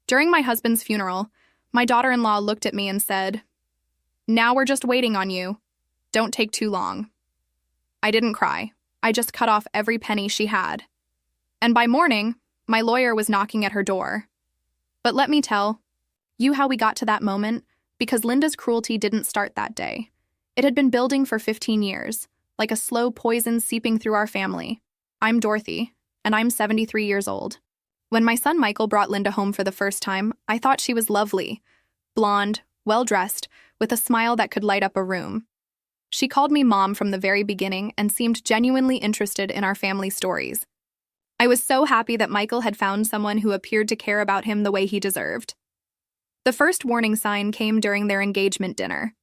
During my husband's funeral, my daughter-in-law looked at me and said, "Now we're just waiting on you. Don't take too long." I didn't cry. I just cut off every penny she had. And by morning, my lawyer was knocking at her door. But let me tell you how we got to that moment, because Linda's cruelty didn't start that day. It had been building for 15 years, like a slow poison seeping through our family. I'm Dorothy, and I'm 73 years old. When my son Michael brought Linda home for the first time, I thought she was lovely, blonde, well-dressed, with a smile that could light up a room. She called me Mom from the very beginning and seemed genuinely interested in our family stories. I was so happy that Michael had found someone who appeared to care about him the way he deserved. The first warning sign came during their engagement dinner.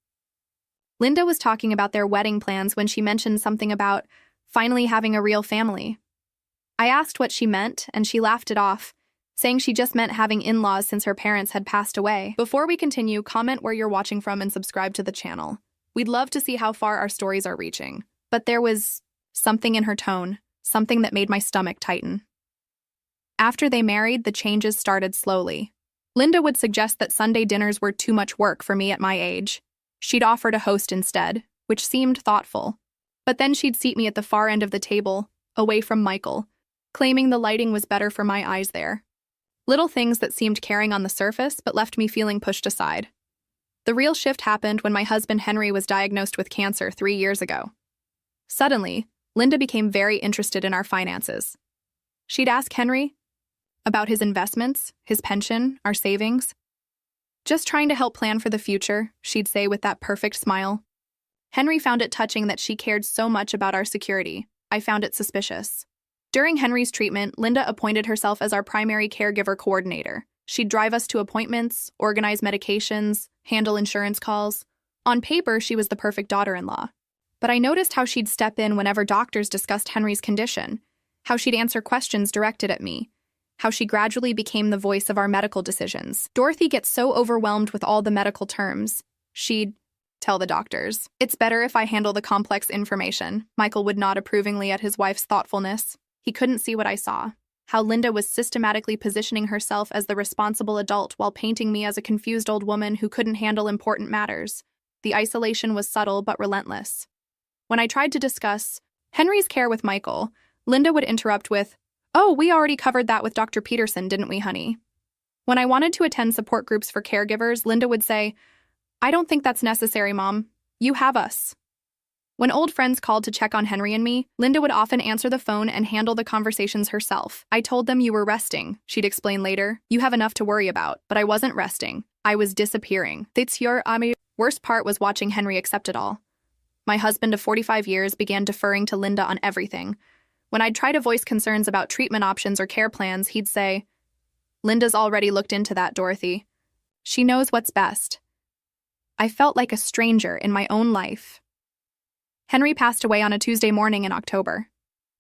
Linda was talking about their wedding plans when she mentioned something about finally having a real family. I asked what she meant, and she laughed it off, saying she just meant having in-laws since her parents had passed away. Before we continue, comment where you're watching from and subscribe to the channel. We'd love to see how far our stories are reaching. But there was something in her tone, something that made my stomach tighten. After they married, the changes started slowly. Linda would suggest that Sunday dinners were too much work for me at my age. She'd offer to host instead, which seemed thoughtful. But then she'd seat me at the far end of the table, away from Michael, claiming the lighting was better for my eyes there. Little things that seemed caring on the surface but left me feeling pushed aside. The real shift happened when my husband Henry was diagnosed with cancer 3 years ago. Suddenly, Linda became very interested in our finances. She'd ask Henry about his investments, his pension, our savings. "Just trying to help plan for the future," she'd say with that perfect smile. Henry found it touching that she cared so much about our security. I found it suspicious. During Henry's treatment, Linda appointed herself as our primary caregiver coordinator. She'd drive us to appointments, organize medications, handle insurance calls. On paper, she was the perfect daughter-in-law. But I noticed how she'd step in whenever doctors discussed Henry's condition, how she'd answer questions directed at me, how she gradually became the voice of our medical decisions. "Dorothy gets so overwhelmed with all the medical terms," she'd tell the doctors. "It's better if I handle the complex information." Michael would nod approvingly at his wife's thoughtfulness. He couldn't see what I saw, how Linda was systematically positioning herself as the responsible adult while painting me as a confused old woman who couldn't handle important matters. The isolation was subtle but relentless. When I tried to discuss Henry's care with Michael, Linda would interrupt with, "Oh, we already covered that with Dr. Peterson, didn't we, honey?" When I wanted to attend support groups for caregivers, Linda would say, "I don't think that's necessary, Mom. You have us." When old friends called to check on Henry and me, Linda would often answer the phone and handle the conversations herself. "I told them you were resting," she'd explain later. "You have enough to worry about." But I wasn't resting. I was disappearing. Worst part was watching Henry accept it all. My husband of 45 years began deferring to Linda on everything. When I'd try to voice concerns about treatment options or care plans, he'd say, "Linda's already looked into that, Dorothy. She knows what's best." I felt like a stranger in my own life. Henry passed away on a Tuesday morning in October.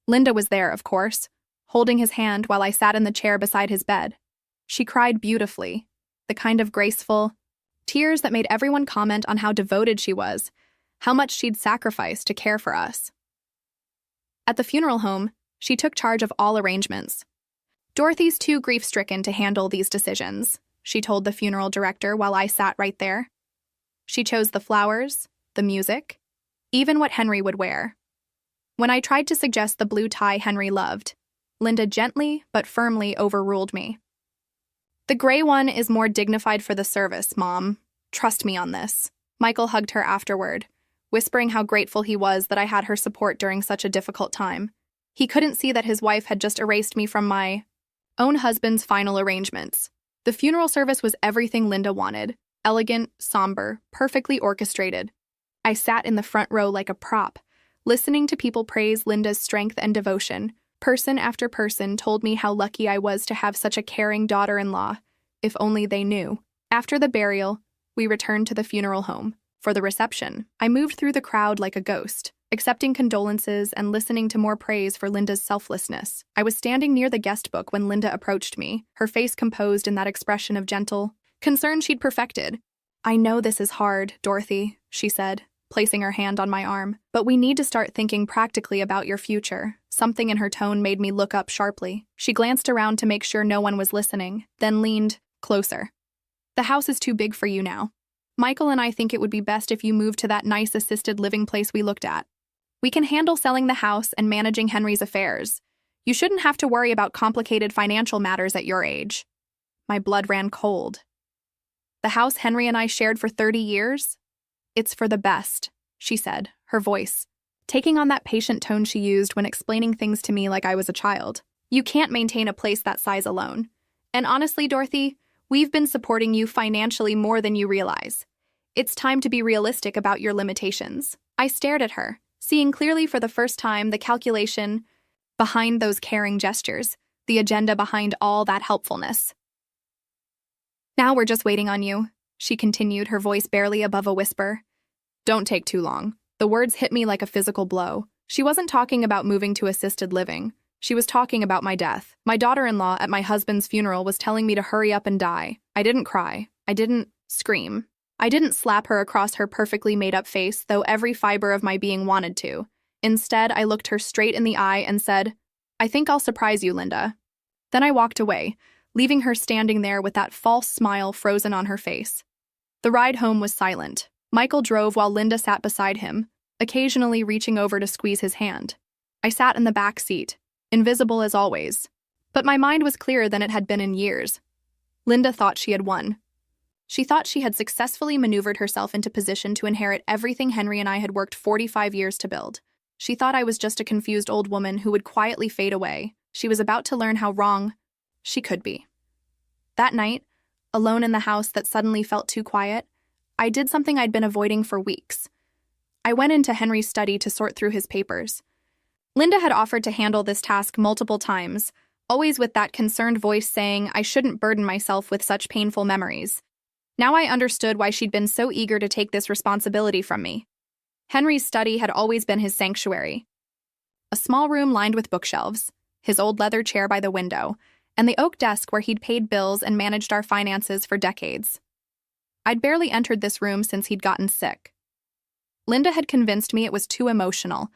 Linda was there, of course, holding his hand while I sat in the chair beside his bed. She cried beautifully, the kind of graceful tears that made everyone comment on how devoted she was, how much she'd sacrificed to care for us. At the funeral home, she took charge of all arrangements. "Dorothy's too grief-stricken to handle these decisions," she told the funeral director while I sat right there. She chose the flowers, the music, even what Henry would wear. When I tried to suggest the blue tie Henry loved, Linda gently but firmly overruled me. "The gray one is more dignified for the service, Mom. Trust me on this." Michael hugged her afterward, whispering how grateful he was that I had her support during such a difficult time. He couldn't see that his wife had just erased me from my own husband's final arrangements. The funeral service was everything Linda wanted: elegant, somber, perfectly orchestrated. I sat in the front row like a prop, listening to people praise Linda's strength and devotion. Person after person told me how lucky I was to have such a caring daughter-in-law, if only they knew. After the burial, we returned to the funeral home. For the reception, I moved through the crowd like a ghost, accepting condolences and listening to more praise for Linda's selflessness. I was standing near the guest book when Linda approached me, her face composed in that expression of gentle concern she'd perfected. "I know this is hard, Dorothy," she said, placing her hand on my arm, "but we need to start thinking practically about your future." Something in her tone made me look up sharply. She glanced around to make sure no one was listening, then leaned Closer. The house is too big for you now. Michael and I think it would be best if you moved to that nice assisted living place we looked at. We can handle selling the house and managing Henry's affairs. You shouldn't have to worry about complicated financial matters at your age. My blood ran cold. The house Henry and I shared for 30 years? It's for the best, she said, her voice taking on that patient tone she used when explaining things to me like I was a child. You can't maintain a place that size alone. And honestly, Dorothy, we've been supporting you financially more than you realize. It's time to be realistic about your limitations. I stared at her, seeing clearly for the first time the calculation behind those caring gestures, the agenda behind all that helpfulness. Now we're just waiting on you, she continued, her voice barely above a whisper. Don't take too long. The words hit me like a physical blow. She wasn't talking about moving to assisted living. She was talking about my death. My daughter-in-law at my husband's funeral was telling me to hurry up and die. I didn't cry. I didn't scream. I didn't slap her across her perfectly made-up face, though every fiber of my being wanted to. Instead, I looked her straight in the eye and said, I think I'll surprise you, Linda. Then I walked away, leaving her standing there with that false smile frozen on her face. The ride home was silent. Michael drove while Linda sat beside him, occasionally reaching over to squeeze his hand. I sat in the back seat, invisible as always. But my mind was clearer than it had been in years. Linda thought she had won. She thought she had successfully maneuvered herself into position to inherit everything Henry and I had worked 45 years to build. She thought I was just a confused old woman who would quietly fade away. She was about to learn how wrong she could be. That night, alone in the house that suddenly felt too quiet, I did something I'd been avoiding for weeks. I went into Henry's study to sort through his papers. Linda had offered to handle this task multiple times, always with that concerned voice saying I shouldn't burden myself with such painful memories. Now I understood why she'd been so eager to take this responsibility from me. Henry's study had always been his sanctuary. A small room lined with bookshelves, his old leather chair by the window, and the oak desk where he'd paid bills and managed our finances for decades. I'd barely entered this room since he'd gotten sick. Linda had convinced me it was too emotional,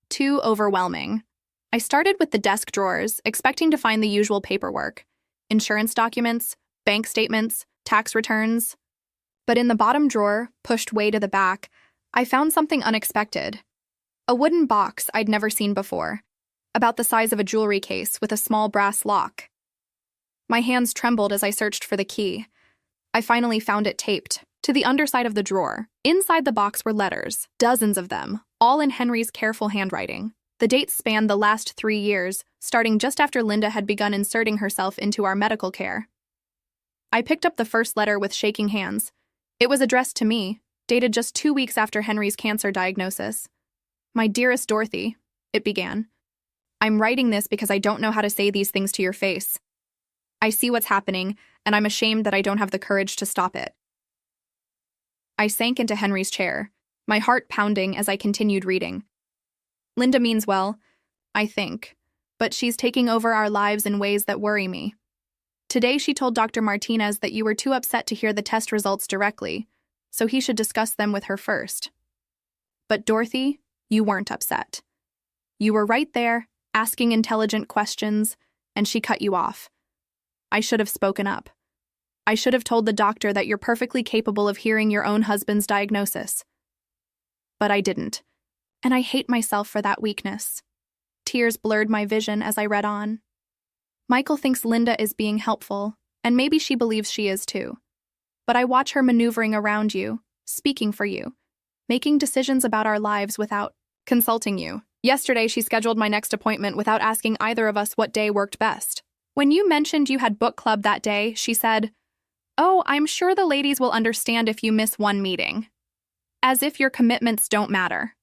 too overwhelming. I started with the desk drawers, expecting to find the usual paperwork, insurance documents, bank statements, tax returns. But in the bottom drawer, pushed way to the back, I found something unexpected. A wooden box I'd never seen before, about the size of a jewelry case with a small brass lock. My hands trembled as I searched for the key. I finally found it taped to the underside of the drawer. Inside the box were letters, dozens of them, all in Henry's careful handwriting. The dates spanned the last 3 years, starting just after Linda had begun inserting herself into our medical care. I picked up the first letter with shaking hands. It was addressed to me, dated just 2 weeks after Henry's cancer diagnosis. My dearest Dorothy, it began. I'm writing this because I don't know how to say these things to your face. I see what's happening, and I'm ashamed that I don't have the courage to stop it. I sank into Henry's chair, my heart pounding as I continued reading. Linda means well, I think, but she's taking over our lives in ways that worry me. Today she told Dr. Martinez that you were too upset to hear the test results directly, so he should discuss them with her first. But Dorothy, you weren't upset. You were right there, asking intelligent questions, and she cut you off. I should have spoken up. I should have told the doctor that you're perfectly capable of hearing your own husband's diagnosis. But I didn't, and I hate myself for that weakness. Tears blurred my vision as I read on. Michael thinks Linda is being helpful, and maybe she believes she is too. But I watch her maneuvering around you, speaking for you, making decisions about our lives without consulting you. Yesterday, she scheduled my next appointment without asking either of us what day worked best. When you mentioned you had book club that day, she said, "Oh, I'm sure the ladies will understand if you miss one meeting." As if your commitments don't matter.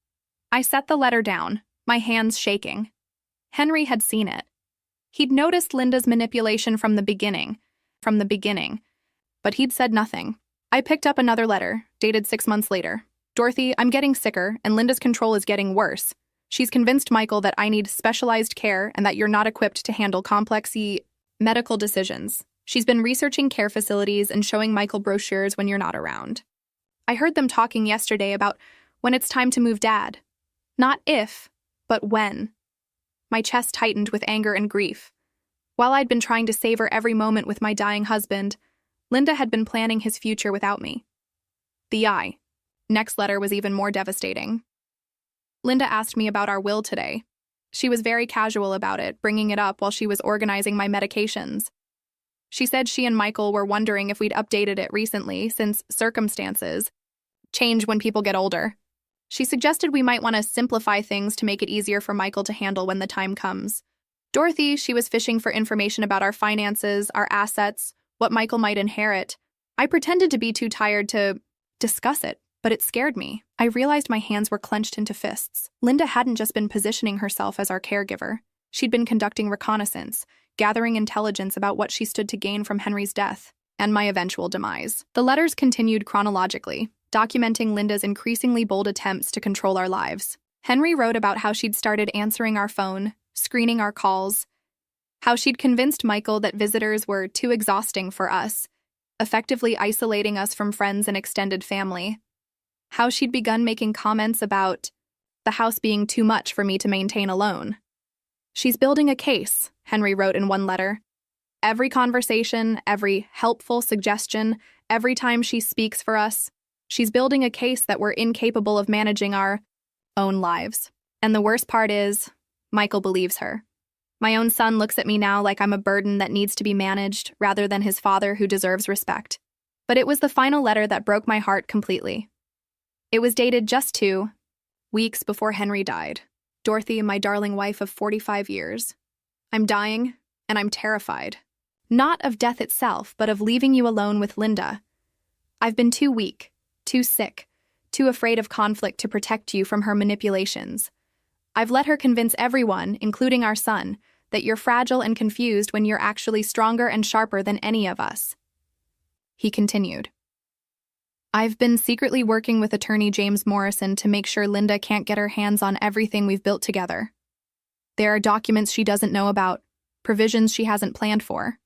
I set the letter down, my hands shaking. Henry had seen it. He'd noticed Linda's manipulation from the beginning, but he'd said nothing. I picked up another letter, dated 6 months later. Dorothy, I'm getting sicker, and Linda's control is getting worse. She's convinced Michael that I need specialized care and that you're not equipped to handle complex medical decisions. She's been researching care facilities and showing Michael brochures when you're not around. I heard them talking yesterday about when it's time to move Dad. Not if, but when. My chest tightened with anger and grief. While I'd been trying to savor every moment with my dying husband, Linda had been planning his future without me. The next letter was even more devastating. Linda asked me about our will today. She was very casual about it, bringing it up while she was organizing my medications. She said she and Michael were wondering if we'd updated it recently since circumstances change when people get older. She suggested we might want to simplify things to make it easier for Michael to handle when the time comes. Dorothy, she was fishing for information about our finances, our assets, what Michael might inherit. I pretended to be too tired to discuss it, but it scared me. I realized my hands were clenched into fists. Linda hadn't just been positioning herself as our caregiver. She'd been conducting reconnaissance, gathering intelligence about what she stood to gain from Henry's death and my eventual demise. The letters continued chronologically, documenting Linda's increasingly bold attempts to control our lives. Henry wrote about how she'd started answering our phone, screening our calls, how she'd convinced Michael that visitors were too exhausting for us, effectively isolating us from friends and extended family, how she'd begun making comments about the house being too much for me to maintain alone. "She's building a case," Henry wrote in one letter. "Every conversation, every helpful suggestion, every time she speaks for us, she's building a case that we're incapable of managing our own lives. And the worst part is, Michael believes her. My own son looks at me now like I'm a burden that needs to be managed rather than his father who deserves respect." But it was the final letter that broke my heart completely. It was dated just 2 weeks before Henry died. "Dorothy, my darling wife of 45 years. I'm dying, and I'm terrified. Not of death itself, but of leaving you alone with Linda. I've been too weak, too sick, too afraid of conflict to protect you from her manipulations. I've let her convince everyone, including our son, that you're fragile and confused when you're actually stronger and sharper than any of us." He continued, "I've been secretly working with attorney James Morrison to make sure Linda can't get her hands on everything we've built together. There are documents she doesn't know about, provisions she hasn't planned for.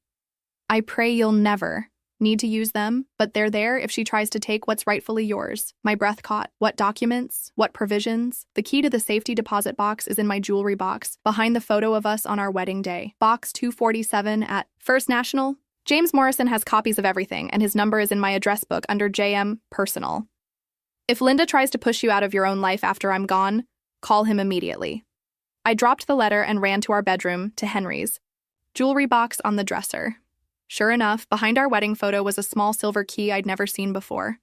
I pray you'll never need to use them, but they're there if she tries to take what's rightfully yours." My breath caught. What documents? What provisions? The key to the safety deposit box is in my jewelry box, behind the photo of us on our wedding day. Box 247 at First National. James Morrison has copies of everything, and his number is in my address book under JM Personal. If Linda tries to push you out of your own life after I'm gone, call him immediately. I dropped the letter and ran to our bedroom, to Henry's. Jewelry box on the dresser. Sure enough, behind our wedding photo was a small silver key I'd never seen before.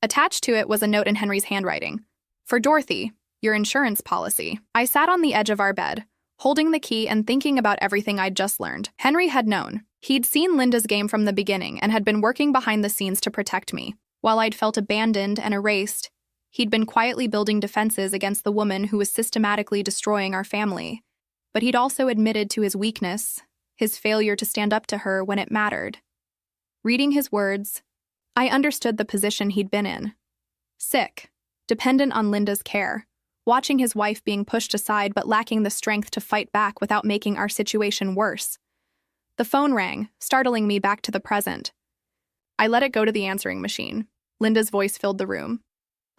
Attached to it was a note in Henry's handwriting. "For Dorothy, your insurance policy." I sat on the edge of our bed, holding the key and thinking about everything I'd just learned. Henry had known. He'd seen Linda's game from the beginning and had been working behind the scenes to protect me. While I'd felt abandoned and erased, he'd been quietly building defenses against the woman who was systematically destroying our family. But he'd also admitted to his weakness, his failure to stand up to her when it mattered. Reading his words, I understood the position he'd been in. Sick, dependent on Linda's care, watching his wife being pushed aside but lacking the strength to fight back without making our situation worse. The phone rang, startling me back to the present. I let it go to the answering machine. Linda's voice filled the room.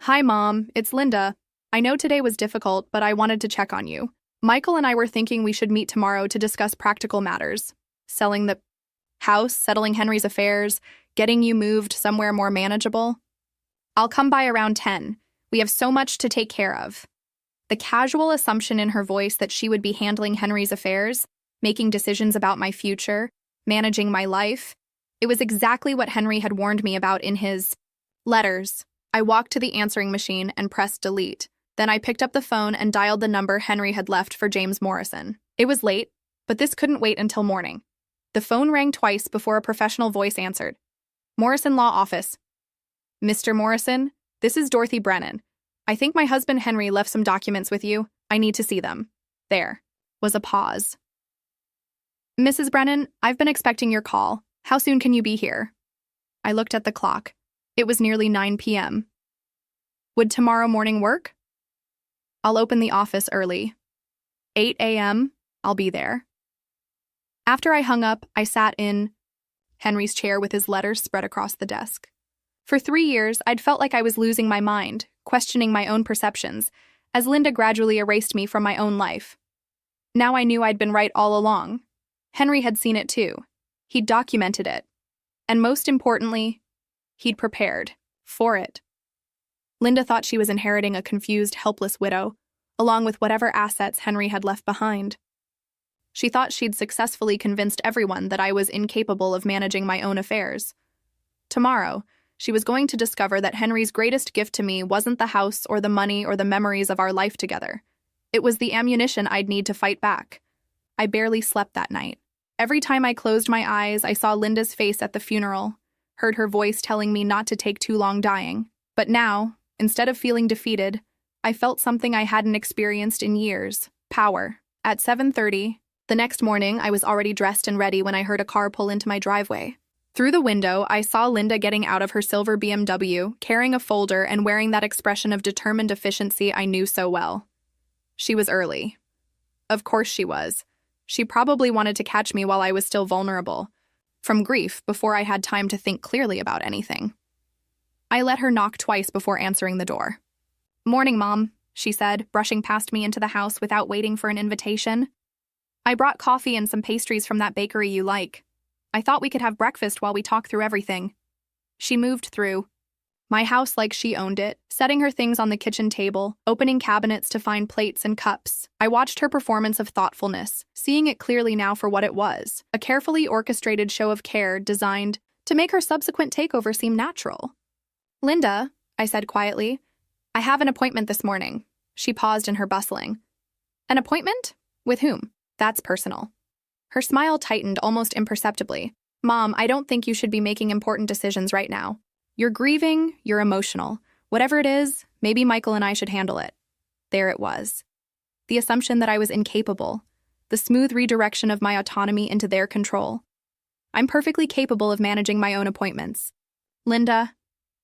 "Hi, Mom, it's Linda. I know today was difficult, but I wanted to check on you. Michael and I were thinking we should meet tomorrow to discuss practical matters. Selling the house, settling Henry's affairs, getting you moved somewhere more manageable. I'll come by around 10. We have so much to take care of." The casual assumption in her voice that she would be handling Henry's affairs, making decisions about my future, managing my life, it was exactly what Henry had warned me about in his letters. I walked to the answering machine and pressed delete. Then I picked up the phone and dialed the number Henry had left for James Morrison. It was late, but this couldn't wait until morning. The phone rang twice before a professional voice answered. "Mothersinlaw office." "Mr. Morrison, this is Dorothy Brennan. I think my husband Henry left some documents with you. I need to see them." There was a pause. "Mrs. Brennan, I've been expecting your call. How soon can you be here?" I looked at the clock. It was nearly 9 p.m. "Would tomorrow morning work?" "I'll open the office early. 8 a.m., I'll be there." After I hung up, I sat in Henry's chair with his letters spread across the desk. For 3 years, I'd felt like I was losing my mind, questioning my own perceptions, as Linda gradually erased me from my own life. Now I knew I'd been right all along. Henry had seen it too. He'd documented it. And most importantly, he'd prepared for it. Linda thought she was inheriting a confused, helpless widow, along with whatever assets Henry had left behind. She thought she'd successfully convinced everyone that I was incapable of managing my own affairs. Tomorrow, she was going to discover that Henry's greatest gift to me wasn't the house or the money or the memories of our life together. It was the ammunition I'd need to fight back. I barely slept that night. Every time I closed my eyes, I saw Linda's face at the funeral, heard her voice telling me not to take too long dying. But now, instead of feeling defeated, I felt something I hadn't experienced in years: power. At 7:30, the next morning, I was already dressed and ready when I heard a car pull into my driveway. Through the window, I saw Linda getting out of her silver BMW, carrying a folder and wearing that expression of determined efficiency I knew so well. She was early. Of course she was. She probably wanted to catch me while I was still vulnerable, from grief before I had time to think clearly about anything. I let her knock twice before answering the door. "Morning, Mom," she said, brushing past me into the house without waiting for an invitation. "I brought coffee and some pastries from that bakery you like. I thought we could have breakfast while we talk through everything." She moved through my house like she owned it, setting her things on the kitchen table, opening cabinets to find plates and cups. I watched her performance of thoughtfulness, seeing it clearly now for what it was: a carefully orchestrated show of care designed to make her subsequent takeover seem natural. "Linda," I said quietly, "I have an appointment this morning." She paused in her bustling. "An appointment? With whom?" "That's personal." Her smile tightened almost imperceptibly. "Mom, I don't think you should be making important decisions right now. You're grieving, you're emotional. Whatever it is, maybe Michael and I should handle it." There it was. The assumption that I was incapable. The smooth redirection of my autonomy into their control. "I'm perfectly capable of managing my own appointments." "Linda,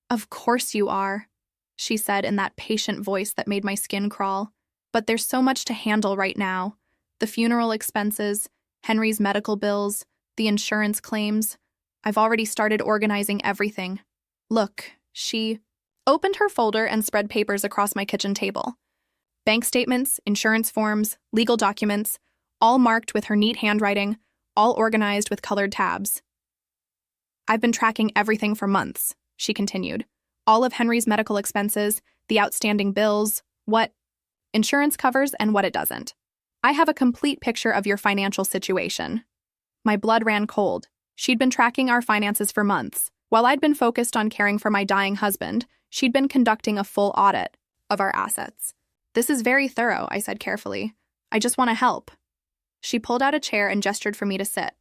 of course you are," she said in that patient voice that made my skin crawl. "But there's so much to handle right now. The funeral expenses, Henry's medical bills, the insurance claims. I've already started organizing everything. Look," she opened her folder and spread papers across my kitchen table. Bank statements, insurance forms, legal documents, all marked with her neat handwriting, all organized with colored tabs. "I've been tracking everything for months," she continued. "All of Henry's medical expenses, the outstanding bills, what insurance covers and what it doesn't. I have a complete picture of your financial situation." My blood ran cold. She'd been tracking our finances for months. While I'd been focused on caring for my dying husband, she'd been conducting a full audit of our assets. "This is very thorough," I said carefully. "I just want to help." She pulled out a chair and gestured for me to sit.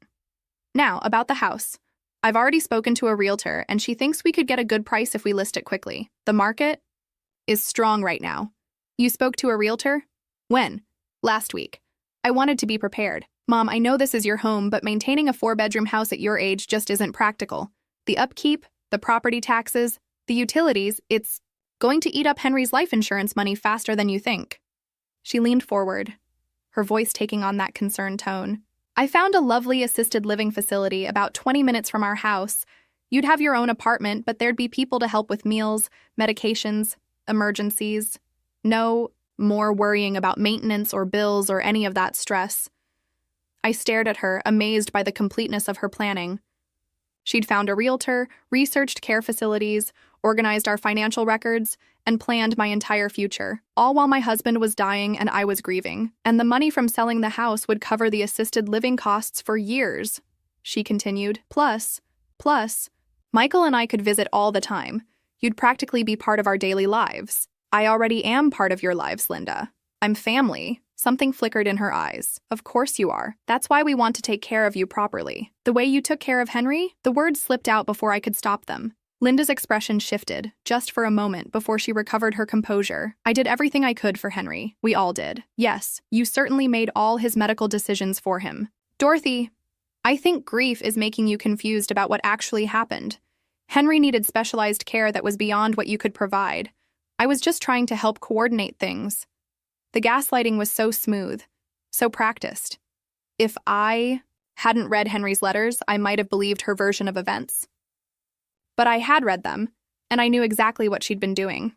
"Now, about the house. I've already spoken to a realtor, and she thinks we could get a good price if we list it quickly. The market is strong right now." "You spoke to a realtor? When?" "Last week. I wanted to be prepared. Mom, I know this is your home, but maintaining a 4-bedroom house at your age just isn't practical. The upkeep, the property taxes, the utilities, it's going to eat up Henry's life insurance money faster than you think." She leaned forward, her voice taking on that concerned tone. "I found a lovely assisted living facility about 20 minutes from our house. You'd have your own apartment, but there'd be people to help with meals, medications, emergencies. No more worrying about maintenance or bills or any of that stress." I stared at her, amazed by the completeness of her planning. She'd found a realtor, researched care facilities, organized our financial records, and planned my entire future, all while my husband was dying and I was grieving. "And the money from selling the house would cover the assisted living costs for years," she continued. Plus, Michael and I could visit all the time. You'd practically be part of our daily lives." "I already am part of your lives, Linda. I'm family." Something flickered in her eyes. "Of course you are. That's why we want to take care of you properly. The way you took care of Henry?" The words slipped out before I could stop them. Linda's expression shifted, just for a moment, before she recovered her composure. "I did everything I could for Henry. We all did. Yes, you certainly made all his medical decisions for him." "Dorothy, I think grief is making you confused about what actually happened. Henry needed specialized care that was beyond what you could provide. I was just trying to help coordinate things. The gaslighting was so smooth, so practiced. If I hadn't read Henry's letters, I might have believed her version of events. But I had read them, and I knew exactly what she'd been doing."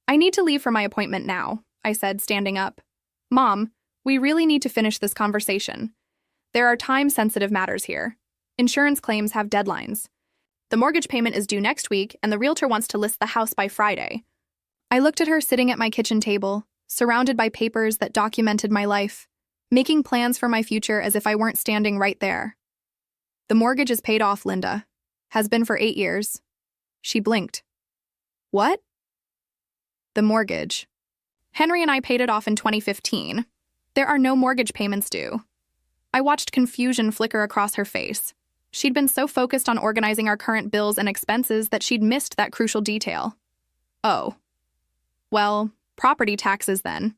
"I need to leave for my appointment now," I said, standing up. "Mom, we really need to finish this conversation. There are time-sensitive matters here. Insurance claims have deadlines. The mortgage payment is due next week, and the realtor wants to list the house by Friday. I looked at her sitting at my kitchen table, surrounded by papers that documented my life, making plans for my future as if I weren't standing right there. The mortgage is paid off, Linda. Has been for 8 years. She blinked. What? The mortgage. Henry and I paid it off in 2015. There are no mortgage payments due. I watched confusion flicker across her face. She'd been so focused on organizing our current bills and expenses that she'd missed that crucial detail. Oh. Well, property taxes then.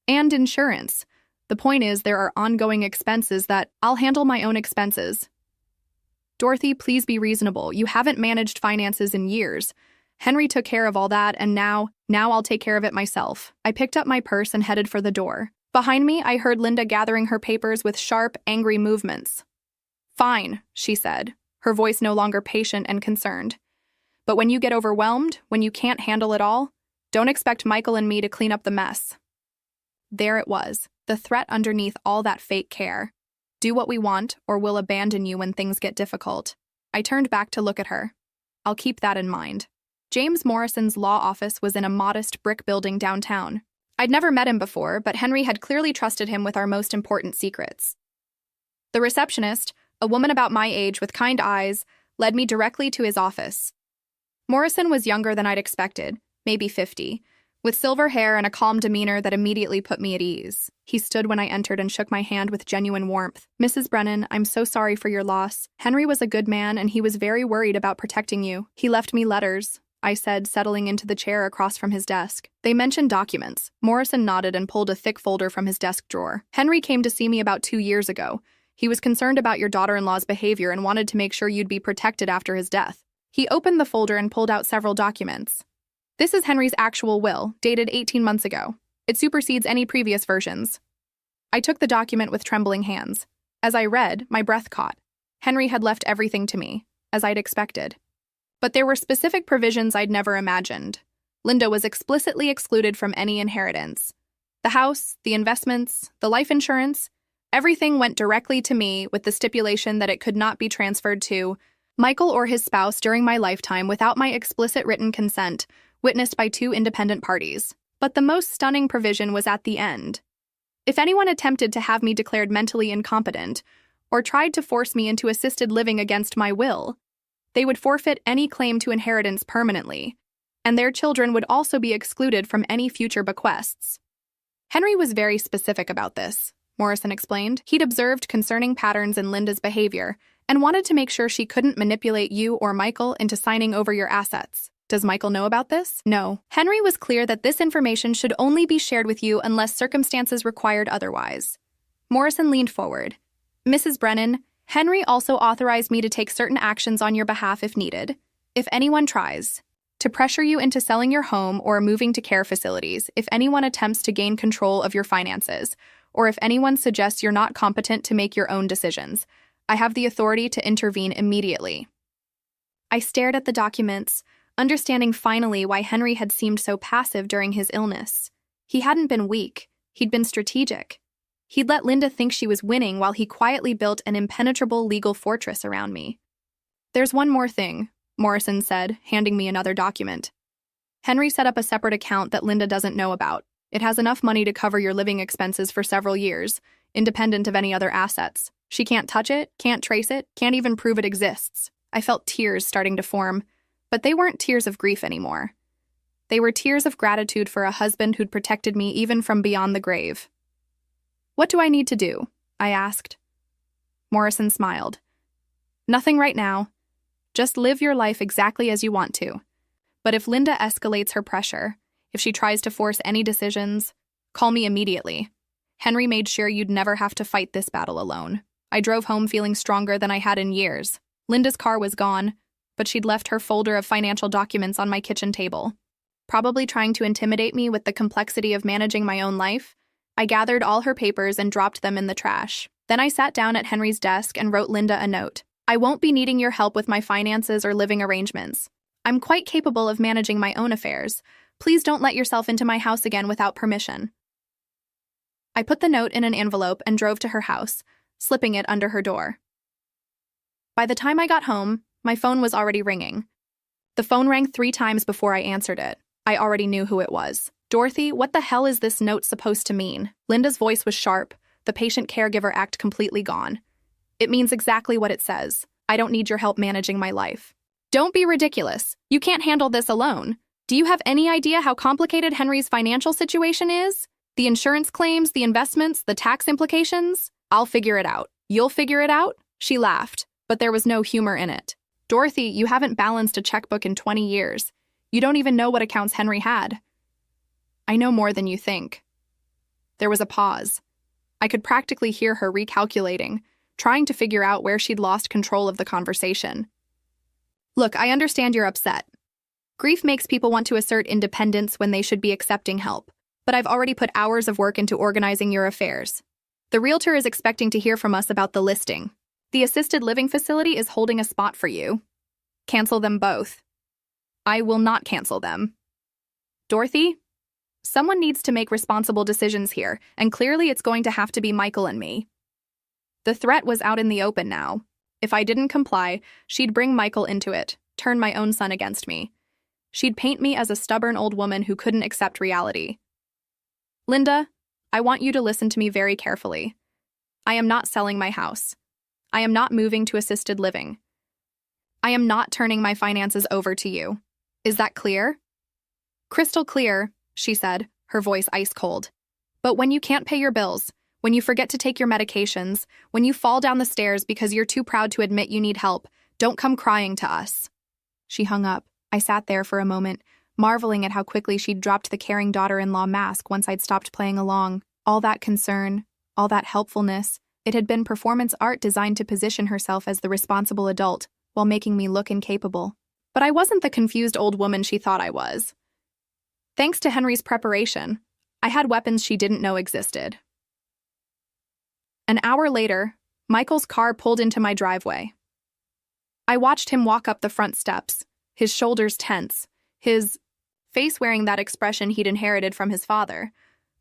And insurance. The point is, there are ongoing expenses that I'll handle my own expenses. Dorothy, please be reasonable. You haven't managed finances in years. Henry took care of all that, and now I'll take care of it myself. I picked up my purse and headed for the door. Behind me, I heard Linda gathering her papers with sharp, angry movements. Fine, she said, her voice no longer patient and concerned. But when you get overwhelmed, when you can't handle it all, don't expect Michael and me to clean up the mess. There it was, the threat underneath all that fake care. Do what we want, or we'll abandon you when things get difficult. I turned back to look at her. I'll keep that in mind. James Morrison's law office was in a modest brick building downtown. I'd never met him before, but Henry had clearly trusted him with our most important secrets. The receptionist, a woman about my age with kind eyes, led me directly to his office. Morrison was younger than I'd expected, maybe 50, with silver hair and a calm demeanor that immediately put me at ease. He stood when I entered and shook my hand with genuine warmth. Mrs. Brennan, I'm so sorry for your loss. Henry was a good man, and he was very worried about protecting you. He left me letters, I said, settling into the chair across from his desk. They mentioned documents. Morrison nodded and pulled a thick folder from his desk drawer. Henry came to see me about 2 years ago. He was concerned about your daughter-in-law's behavior and wanted to make sure you'd be protected after his death. He opened the folder and pulled out several documents. This is Henry's actual will, dated 18 months ago. It supersedes any previous versions. I took the document with trembling hands. As I read, my breath caught. Henry had left everything to me, as I'd expected. But there were specific provisions I'd never imagined. Linda was explicitly excluded from any inheritance. The house, the investments, the life insurance, everything went directly to me with the stipulation that it could not be transferred to Michael or his spouse during my lifetime without my explicit written consent, witnessed by 2 independent parties. But the most stunning provision was at the end. If anyone attempted to have me declared mentally incompetent or tried to force me into assisted living against my will, they would forfeit any claim to inheritance permanently, and their children would also be excluded from any future bequests. Henry was very specific about this, Morrison explained. He'd observed concerning patterns in Linda's behavior and wanted to make sure she couldn't manipulate you or Michael into signing over your assets. Does Michael know about this? No. Henry was clear that this information should only be shared with you unless circumstances required otherwise. Morrison leaned forward. Mrs. Brennan, Henry also authorized me to take certain actions on your behalf if needed. If anyone tries to pressure you into selling your home or moving to care facilities, if anyone attempts to gain control of your finances, or if anyone suggests you're not competent to make your own decisions, I have the authority to intervene immediately. I stared at the documents, understanding finally why Henry had seemed so passive during his illness. He hadn't been weak, he'd been strategic. He'd let Linda think she was winning while he quietly built an impenetrable legal fortress around me. There's one more thing, Morrison said, handing me another document. Henry set up a separate account that Linda doesn't know about. It has enough money to cover your living expenses for several years, independent of any other assets. She can't touch it, can't trace it, can't even prove it exists. I felt tears starting to form. But they weren't tears of grief anymore. They were tears of gratitude for a husband who'd protected me even from beyond the grave. What do I need to do? I asked. Morrison smiled. Nothing right now. Just live your life exactly as you want to. But if Linda escalates her pressure, if she tries to force any decisions, call me immediately. Henry made sure you'd never have to fight this battle alone. I drove home feeling stronger than I had in years. Linda's car was gone, but she'd left her folder of financial documents on my kitchen table. Probably trying to intimidate me with the complexity of managing my own life, I gathered all her papers and dropped them in the trash. Then I sat down at Henry's desk and wrote Linda a note. I won't be needing your help with my finances or living arrangements. I'm quite capable of managing my own affairs. Please don't let yourself into my house again without permission. I put the note in an envelope and drove to her house, slipping it under her door. By the time I got home, My phone was already ringing. The phone rang 3 times before I answered it. I already knew who it was. Dorothy, what the hell is this note supposed to mean? Linda's voice was sharp, the patient caregiver act completely gone. It means exactly what it says. I don't need your help managing my life. Don't be ridiculous. You can't handle this alone. Do you have any idea how complicated Henry's financial situation is? The insurance claims, the investments, the tax implications? I'll figure it out. You'll figure it out? She laughed, but there was no humor in it. Dorothy, you haven't balanced a checkbook in 20 years. You don't even know what accounts Henry had. I know more than you think. There was a pause. I could practically hear her recalculating, trying to figure out where she'd lost control of the conversation. Look, I understand you're upset. Grief makes people want to assert independence when they should be accepting help, but I've already put hours of work into organizing your affairs. The realtor is expecting to hear from us about the listing. The assisted living facility is holding a spot for you. Cancel them both. I will not cancel them. Dorothy, someone needs to make responsible decisions here, and clearly it's going to have to be Michael and me. The threat was out in the open now. If I didn't comply, she'd bring Michael into it, turn my own son against me. She'd paint me as a stubborn old woman who couldn't accept reality. Linda, I want you to listen to me very carefully. I am not selling my house. I am not moving to assisted living. I am not turning my finances over to you. Is that clear? Crystal clear, she said, her voice ice cold. But when you can't pay your bills, when you forget to take your medications, when you fall down the stairs because you're too proud to admit you need help, don't come crying to us. She hung up. I sat there for a moment, marveling at how quickly she'd dropped the caring daughter-in-law mask once I'd stopped playing along. All that concern, all that helpfulness, it had been performance art designed to position herself as the responsible adult while making me look incapable. But I wasn't the confused old woman she thought I was. Thanks to Henry's preparation, I had weapons she didn't know existed. An hour later, Michael's car pulled into my driveway. I watched him walk up the front steps, his shoulders tense, his face wearing that expression he'd inherited from his father,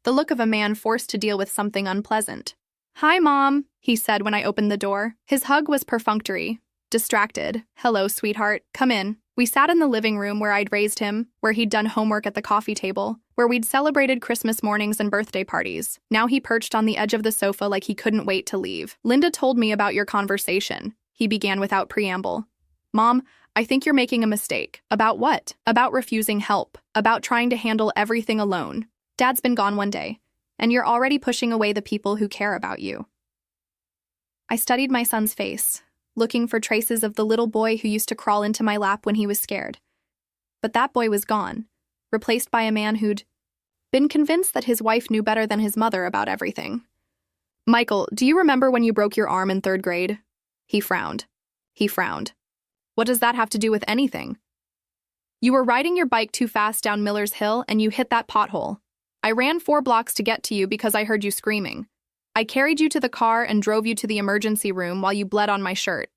the look of a man forced to deal with something unpleasant. "Hi, Mom," he said when I opened the door. His hug was perfunctory, distracted. "Hello, sweetheart. Come in." We sat in the living room where I'd raised him, where he'd done homework at the coffee table, where we'd celebrated Christmas mornings and birthday parties. Now he perched on the edge of the sofa like he couldn't wait to leave. "Linda told me about your conversation," he began without preamble. "Mom, I think you're making a mistake." "About what?" "About refusing help, about trying to handle everything alone. Dad's been gone one day, and you're already pushing away the people who care about you." I studied my son's face, looking for traces of the little boy who used to crawl into my lap when he was scared. But that boy was gone, replaced by a man who'd been convinced that his wife knew better than his mother about everything. "Michael, do you remember when you broke your arm in 3rd grade?" He frowned. "What does that have to do with anything?" "You were riding your bike too fast down Miller's Hill and you hit that pothole. I ran 4 blocks to get to you because I heard you screaming. I carried you to the car and drove you to the emergency room while you bled on my shirt.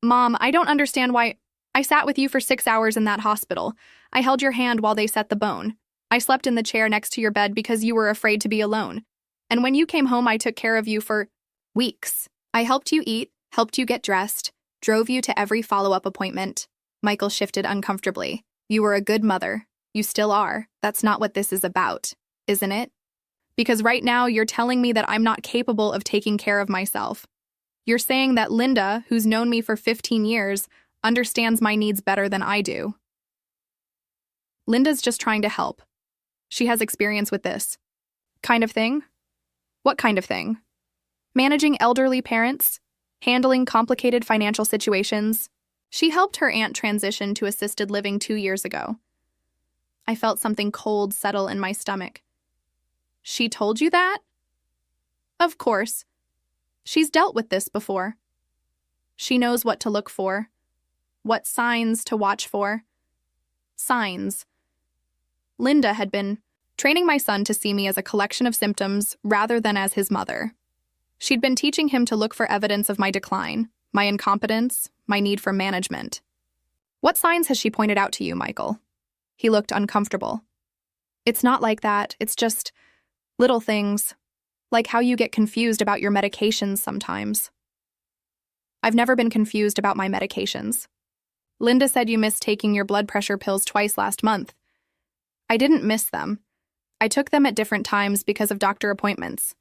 Mom, I don't understand why. I sat with you for 6 hours in that hospital. I held your hand while they set the bone. I slept in the chair next to your bed because you were afraid to be alone. And when you came home, I took care of you for weeks. I helped you eat, helped you get dressed, drove you to every follow-up appointment." Michael shifted uncomfortably. "You were a good mother. You still are. That's not what this is about, isn't it? Because right now you're telling me that I'm not capable of taking care of myself. You're saying that Linda, who's known me for 15 years, understands my needs better than I do." "Linda's just trying to help. She has experience with this kind of thing." "What kind of thing?" "Managing elderly parents, handling complicated financial situations. She helped her aunt transition to assisted living 2 years ago." I felt something cold settle in my stomach. "She told you that?" "Of course. She's dealt with this before. She knows what to look for, what signs to watch for." Signs. Linda had been training my son to see me as a collection of symptoms rather than as his mother. She'd been teaching him to look for evidence of my decline, my incompetence, my need for management. "What signs has she pointed out to you, Michael?" He looked uncomfortable. "It's not like that. It's just little things, like how you get confused about your medications sometimes." "I've never been confused about my medications. Linda said you missed taking your blood pressure pills twice last month. I didn't miss them. I took them at different times because of doctor appointments.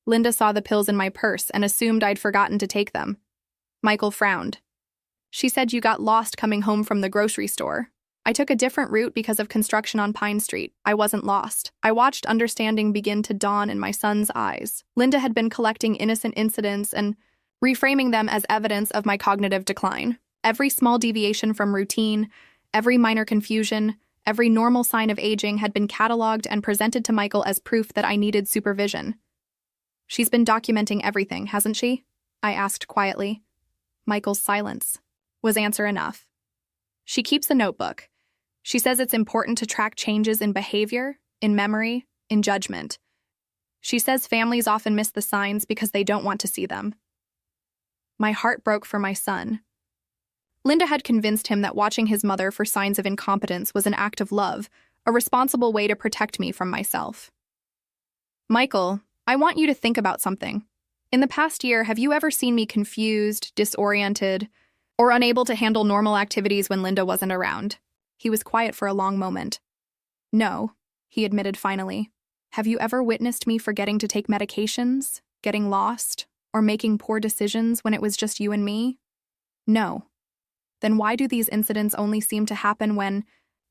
Linda saw the pills in my purse and assumed I'd forgotten to take them. Michael frowned. She said you got lost coming home from the grocery store. I took a different route because of construction on Pine Street. I wasn't lost. I watched understanding begin to dawn in my son's eyes. Linda had been collecting innocent incidents and reframing them as evidence of my cognitive decline. Every small deviation from routine, every minor confusion, every normal sign of aging had been cataloged and presented to Michael as proof that I needed supervision. She's been documenting everything, hasn't she? I asked quietly. Michael's silence was answer enough. She keeps a notebook. She says it's important to track changes in behavior, in memory, in judgment. She says families often miss the signs because they don't want to see them. My heart broke for my son. Linda had convinced him that watching his mother for signs of incompetence was an act of love, a responsible way to protect me from myself. Michael, I want you to think about something. In the past year, have you ever seen me confused, disoriented, or unable to handle normal activities when Linda wasn't around? He was quiet for a long moment. No, he admitted finally. Have you ever witnessed me forgetting to take medications, getting lost, or making poor decisions when it was just you and me? No. Then why do these incidents only seem to happen when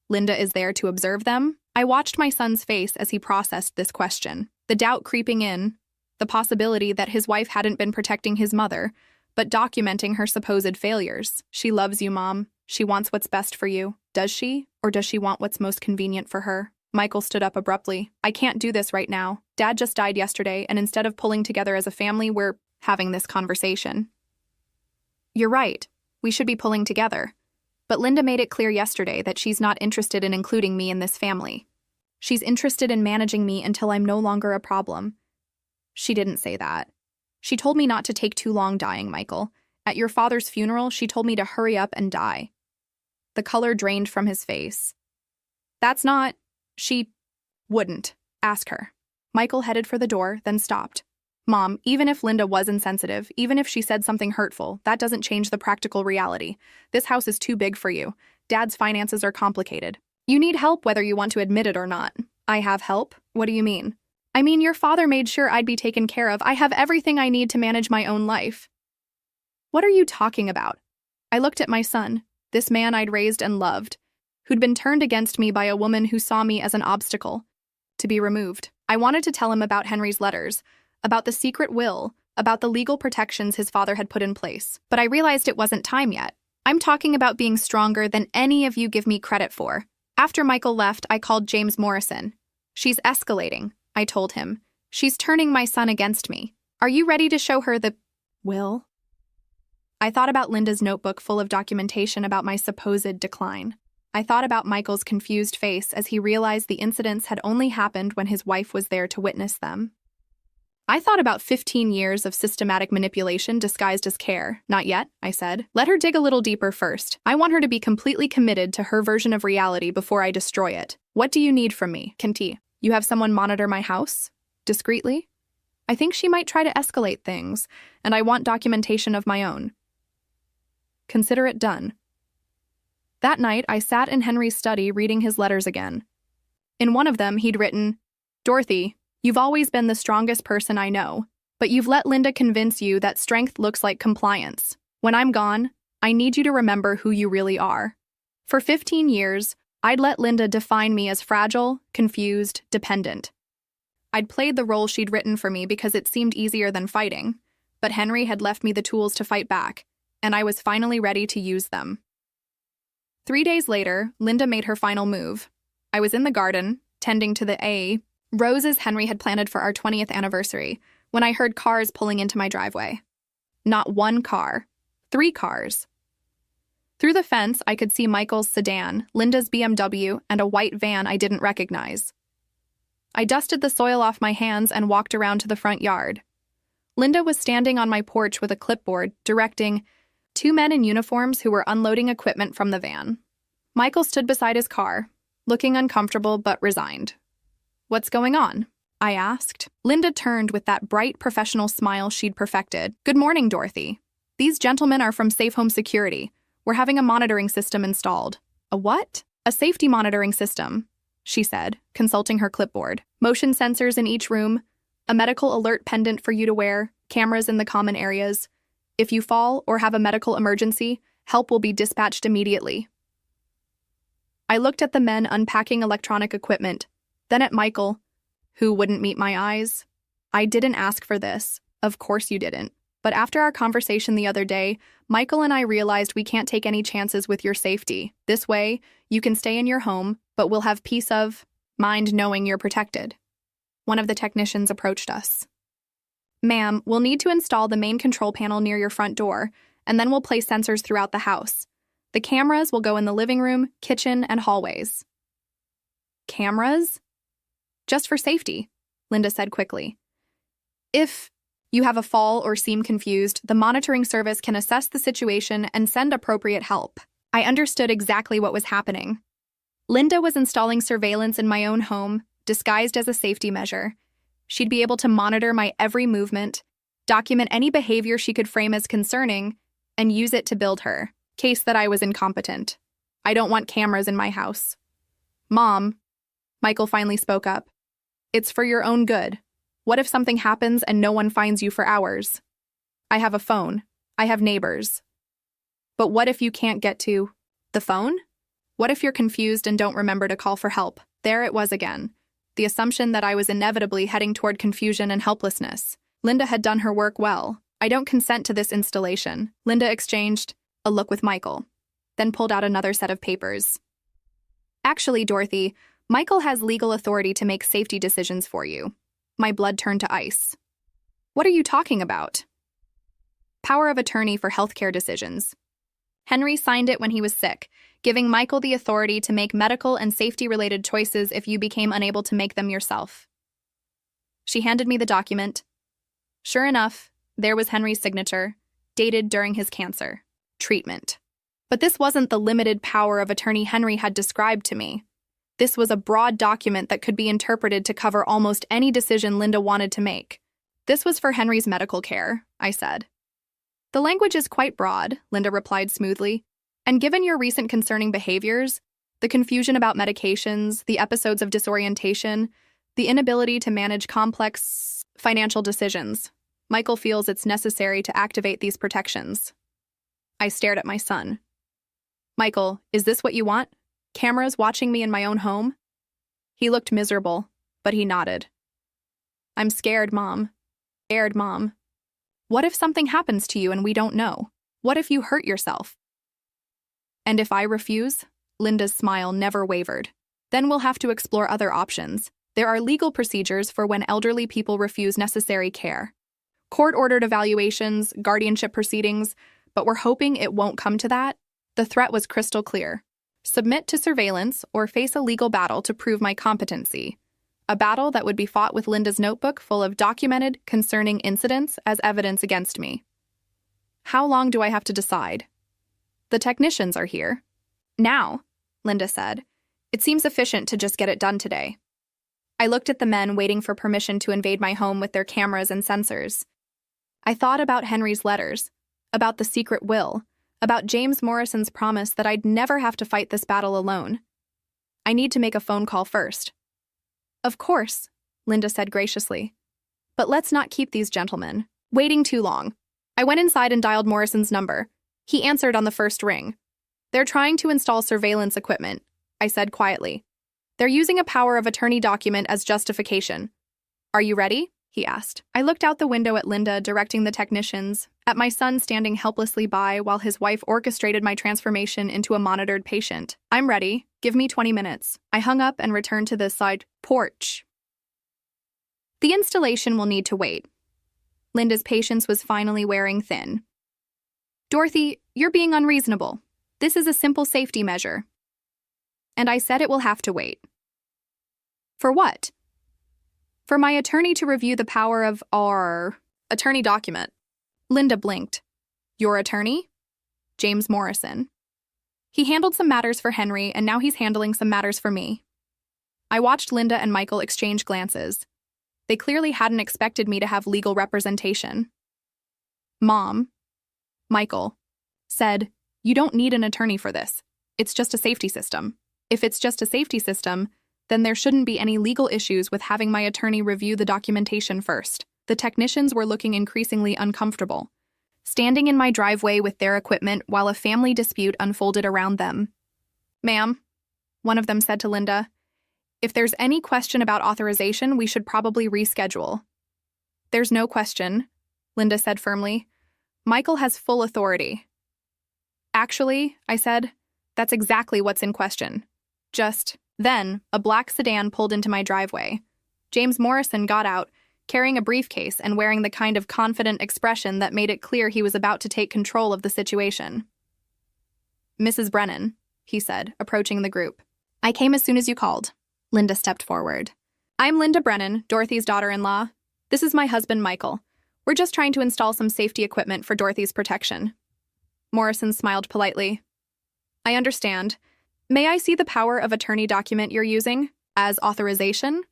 Linda is there to observe them? I watched my son's face as he processed this question, the doubt creeping in, the possibility that his wife hadn't been protecting his mother, but documenting her supposed failures. She loves you, Mom. She wants what's best for you. Does she? Or does she want what's most convenient for her? Michael stood up abruptly. I can't do this right now. Dad just died yesterday, and instead of pulling together as a family, we're having this conversation. You're right. We should be pulling together. But Linda made it clear yesterday that she's not interested in including me in this family. She's interested in managing me until I'm no longer a problem. She didn't say that. She told me not to take too long dying, Michael. At your father's funeral, she told me to hurry up and die. The color drained from his face. That's not... She wouldn't. Ask her. Michael headed for the door, then stopped. Mom, even if Linda was insensitive, even if she said something hurtful, that doesn't change the practical reality. This house is too big for you. Dad's finances are complicated. You need help whether you want to admit it or not. I have help? What do you mean? I mean, your father made sure I'd be taken care of. I have everything I need to manage my own life. What are you talking about? I looked at my son, this man I'd raised and loved, who'd been turned against me by a woman who saw me as an obstacle, to be removed. I wanted to tell him about Henry's letters, about the secret will, about the legal protections his father had put in place. But I realized it wasn't time yet. I'm talking about being stronger than any of you give me credit for. After Michael left, I called James Morrison. She's escalating, I told him. She's turning my son against me. Are you ready to show her the will? I thought about Linda's notebook full of documentation about my supposed decline. I thought about Michael's confused face as he realized the incidents had only happened when his wife was there to witness them. I thought about 15 years of systematic manipulation disguised as care. Not yet, I said. Let her dig a little deeper first. I want her to be completely committed to her version of reality before I destroy it. What do you need from me, Kinti? You have someone monitor my house? Discreetly? I think she might try to escalate things, and I want documentation of my own. Consider it done. That night, I sat in Henry's study reading his letters again. In one of them, he'd written, Dorothy, you've always been the strongest person I know, but you've let Linda convince you that strength looks like compliance. When I'm gone, I need you to remember who you really are. For 15 years, I'd let Linda define me as fragile, confused, dependent. I'd played the role she'd written for me because it seemed easier than fighting, but Henry had left me the tools to fight back, and I was finally ready to use them. 3 days later, Linda made her final move. I was in the garden, tending to the roses Henry had planted for our 20th anniversary, when I heard cars pulling into my driveway. Not one car, 3 cars. Through the fence, I could see Michael's sedan, Linda's BMW, and a white van I didn't recognize. I dusted the soil off my hands and walked around to the front yard. Linda was standing on my porch with a clipboard, directing 2 men in uniforms who were unloading equipment from the van. Michael stood beside his car, looking uncomfortable but resigned. What's going on? I asked. Linda turned with that bright professional smile she'd perfected. Good morning, Dorothy. These gentlemen are from Safe Home Security. We're having a monitoring system installed. A what? A safety monitoring system, she said, consulting her clipboard. Motion sensors in each room, a medical alert pendant for you to wear, cameras in the common areas. If you fall or have a medical emergency, help will be dispatched immediately. I looked at the men unpacking electronic equipment, then at Michael, who wouldn't meet my eyes. I didn't ask for this. Of course you didn't. But after our conversation the other day, Michael and I realized we can't take any chances with your safety. This way, you can stay in your home, but we'll have peace of mind knowing you're protected. One of the technicians approached us. Ma'am, we'll need to install the main control panel near your front door, and then we'll place sensors throughout the house. The cameras will go in the living room, kitchen, and hallways. Cameras? Just for safety, Linda said quickly. If you have a fall or seem confused, the monitoring service can assess the situation and send appropriate help. I understood exactly what was happening. Linda was installing surveillance in my own home, disguised as a safety measure. She'd be able to monitor my every movement, document any behavior she could frame as concerning, and use it to build her case that I was incompetent. I don't want cameras in my house. Mom, Michael finally spoke up. It's for your own good. What if something happens and no one finds you for hours? I have a phone. I have neighbors. But what if you can't get to the phone? What if you're confused and don't remember to call for help? There it was again. The assumption that I was inevitably heading toward confusion and helplessness. Linda had done her work well. I don't consent to this installation. Linda exchanged a look with Michael, then pulled out another set of papers. Actually, Dorothy, Michael has legal authority to make safety decisions for you. My blood turned to ice. What are you talking about? Power of attorney for healthcare decisions. Henry signed it when he was sick, giving Michael the authority to make medical and safety-related choices if you became unable to make them yourself. She handed me the document. Sure enough, there was Henry's signature, dated during his cancer treatment. But this wasn't the limited power of attorney Henry had described to me. This was a broad document that could be interpreted to cover almost any decision Linda wanted to make. This was for Henry's medical care, I said. The language is quite broad, Linda replied smoothly. And given your recent concerning behaviors, the confusion about medications, the episodes of disorientation, the inability to manage complex financial decisions, Michael feels it's necessary to activate these protections. I stared at my son. Michael, is this what you want? Cameras watching me in my own home? He looked miserable, but he nodded. I'm scared, Mom. Scared, Mom. What if something happens to you and we don't know? What if you hurt yourself? And if I refuse? Linda's smile never wavered. Then we'll have to explore other options. There are legal procedures for when elderly people refuse necessary care. Court-ordered evaluations, guardianship proceedings, but we're hoping it won't come to that. The threat was crystal clear. Submit to surveillance or face a legal battle to prove my competency. A battle that would be fought with Linda's notebook full of documented, concerning incidents as evidence against me. How long do I have to decide? The technicians are here. Now, Linda said. It seems efficient to just get it done today. I looked at the men waiting for permission to invade my home with their cameras and sensors. I thought about Henry's letters, about the secret will, about James Morrison's promise that I'd never have to fight this battle alone. I need to make a phone call first. Of course, Linda said graciously. But let's not keep these gentlemen waiting too long. I went inside and dialed Morrison's number. He answered on the first ring. They're trying to install surveillance equipment, I said quietly. They're using a power of attorney document as justification. Are you ready? He asked. I looked out the window at Linda directing the technicians, at my son standing helplessly by while his wife orchestrated my transformation into a monitored patient. I'm ready. Give me 20 minutes. I hung up and returned to the side porch. The installation will need to wait. Linda's patience was finally wearing thin. Dorothy, you're being unreasonable. This is a simple safety measure. And I said it will have to wait. For what? For my attorney to review the power of our attorney document. Linda blinked. Your attorney? James Morrison. He handled some matters for Henry, and now he's handling some matters for me. I watched Linda and Michael exchange glances. They clearly hadn't expected me to have legal representation. Mom, Michael said, You don't need an attorney for this. It's just a safety system. If it's just a safety system, then there shouldn't be any legal issues with having my attorney review the documentation first. The technicians were looking increasingly uncomfortable, standing in my driveway with their equipment while a family dispute unfolded around them. "Ma'am," one of them said to Linda, "if there's any question about authorization, we should probably reschedule." "There's no question," Linda said firmly. "Michael has full authority." "Actually," I said, "that's exactly what's in question." Then, a black sedan pulled into my driveway. James Morrison got out, carrying a briefcase and wearing the kind of confident expression that made it clear he was about to take control of the situation. "Mrs. Brennan," he said, approaching the group. "I came as soon as you called." Linda stepped forward. "I'm Linda Brennan, Dorothy's daughter-in-law. This is my husband, Michael. We're just trying to install some safety equipment for Dorothy's protection." Morrison smiled politely. "I understand. May I see the power of attorney document you're using as authorization?"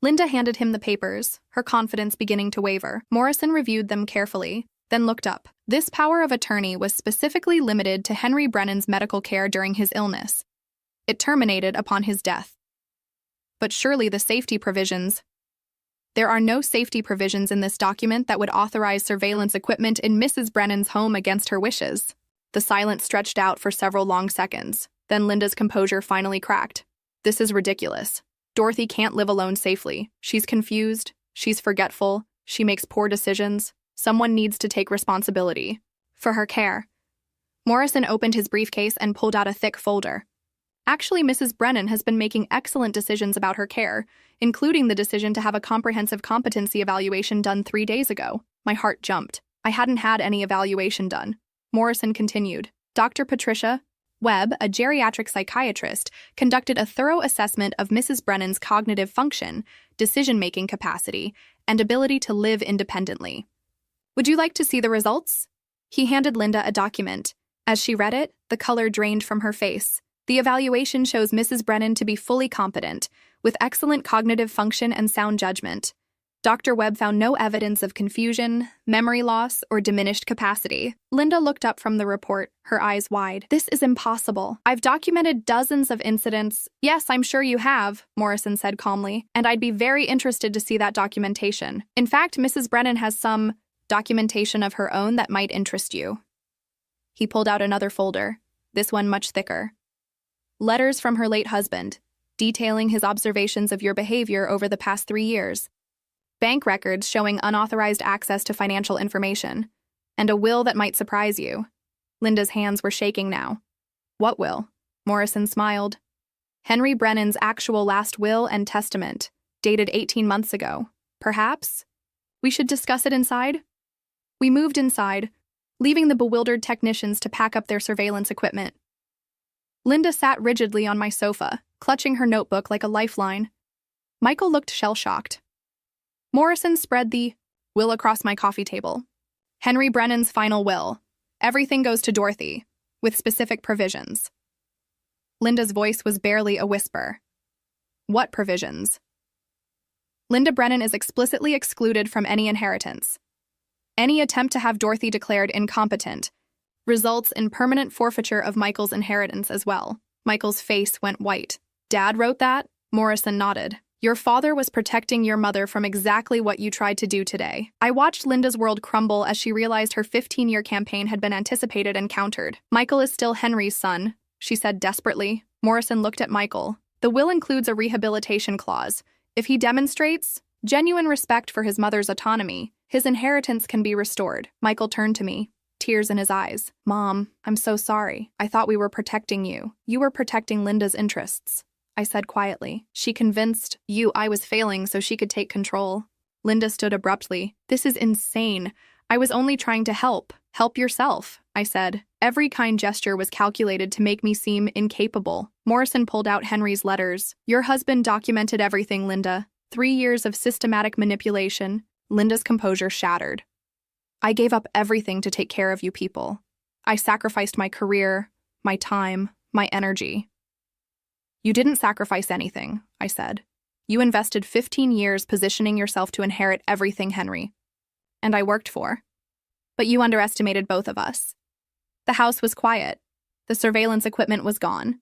Linda handed him the papers, her confidence beginning to waver. Morrison reviewed them carefully, then looked up. This power of attorney was specifically limited to Henry Brennan's medical care during his illness. It terminated upon his death. But surely the safety provisions. There are no safety provisions in this document that would authorize surveillance equipment in Mrs. Brennan's home against her wishes. The silence stretched out for several long seconds. Then Linda's composure finally cracked. "This is ridiculous. Dorothy can't live alone safely. She's confused. She's forgetful. She makes poor decisions. Someone needs to take responsibility for her care." Morrison opened his briefcase and pulled out a thick folder. "Actually, Mrs. Brennan has been making excellent decisions about her care, including the decision to have a comprehensive competency evaluation done 3 days ago." My heart jumped. I hadn't had any evaluation done. Morrison continued. "Dr. Patricia Webb, a geriatric psychiatrist, conducted a thorough assessment of Mrs. Brennan's cognitive function, decision-making capacity, and ability to live independently. Would you like to see the results?" He handed Linda a document. As she read it, the color drained from her face. "The evaluation shows Mrs. Brennan to be fully competent, with excellent cognitive function and sound judgment. Dr. Webb found no evidence of confusion, memory loss, or diminished capacity." Linda looked up from the report, her eyes wide. "This is impossible. I've documented dozens of incidents." "Yes, I'm sure you have," Morrison said calmly, "and I'd be very interested to see that documentation. In fact, Mrs. Brennan has some documentation of her own that might interest you." He pulled out another folder, this one much thicker. "Letters from her late husband, detailing his observations of your behavior over the past 3 years. Bank records showing unauthorized access to financial information, and a will that might surprise you." Linda's hands were shaking now. "What will?" Morrison smiled. "Henry Brennan's actual last will and testament, dated 18 months ago. Perhaps we should discuss it inside?" We moved inside, leaving the bewildered technicians to pack up their surveillance equipment. Linda sat rigidly on my sofa, clutching her notebook like a lifeline. Michael looked shell-shocked. Morrison spread the will across my coffee table. "Henry Brennan's final will. Everything goes to Dorothy, with specific provisions." Linda's voice was barely a whisper. "What provisions?" "Linda Brennan is explicitly excluded from any inheritance. Any attempt to have Dorothy declared incompetent results in permanent forfeiture of Michael's inheritance as well." Michael's face went white. "Dad wrote that?" Morrison nodded. "Your father was protecting your mother from exactly what you tried to do today." I watched Linda's world crumble as she realized her 15-year campaign had been anticipated and countered. "Michael is still Henry's son," she said desperately. Morrison looked at Michael. "The will includes a rehabilitation clause. If he demonstrates genuine respect for his mother's autonomy, his inheritance can be restored." Michael turned to me, tears in his eyes. "Mom, I'm so sorry. I thought we were protecting you. You were protecting Linda's interests," I said quietly. "She convinced you I was failing so she could take control." Linda stood abruptly. "This is insane. I was only trying to help. Help yourself," I said. Every kind gesture was calculated to make me seem incapable. Morrison pulled out Henry's letters. "Your husband documented everything, Linda. 3 years of systematic manipulation." Linda's composure shattered. "I gave up everything to take care of you people. I sacrificed my career, my time, my energy." "You didn't sacrifice anything," I said. "You invested 15 years positioning yourself to inherit everything, Henry. And I worked for. But you underestimated both of us. The house was quiet. The surveillance equipment was gone.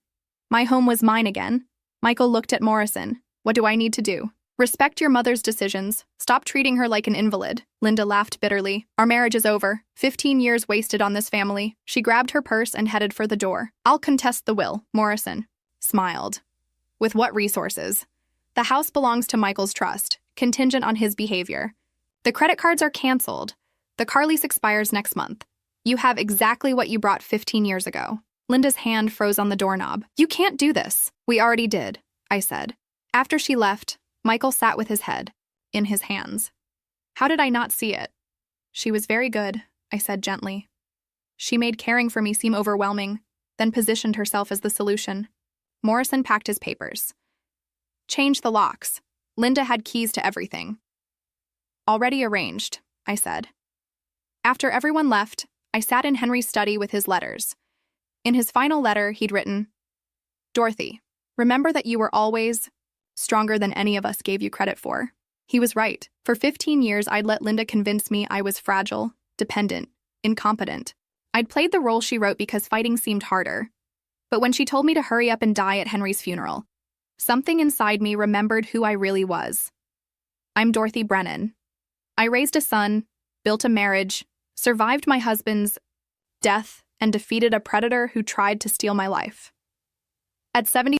My home was mine again. Michael looked at Morrison. What do I need to do? Respect your mother's decisions. Stop treating her like an invalid. Linda laughed bitterly. Our marriage is over. 15 years wasted on this family. She grabbed her purse and headed for the door. I'll contest the will, Morrison smiled. With what resources? The house belongs to Michael's trust, contingent on his behavior. The credit cards are canceled. The car lease expires next month. You have exactly what you brought 15 years ago. Linda's hand froze on the doorknob. You can't do this. We already did, I said. After she left, Michael sat with his head in his hands. How did I not see it? She was very good, I said gently. She made caring for me seem overwhelming, then positioned herself as the solution. Morrison packed his papers. Change the locks. Linda had keys to everything. Already arranged, I said. After everyone left, I sat in Henry's study with his letters. In his final letter, he'd written, Dorothy, remember that you were always stronger than any of us gave you credit for. He was right. For 15 years, I'd let Linda convince me I was fragile, dependent, incompetent. I'd played the role she wrote because fighting seemed harder. But when she told me to hurry up and die at Henry's funeral, something inside me remembered who I really was. I'm Dorothy Brennan. I raised a son, built a marriage, survived my husband's death, and defeated a predator who tried to steal my life. At 70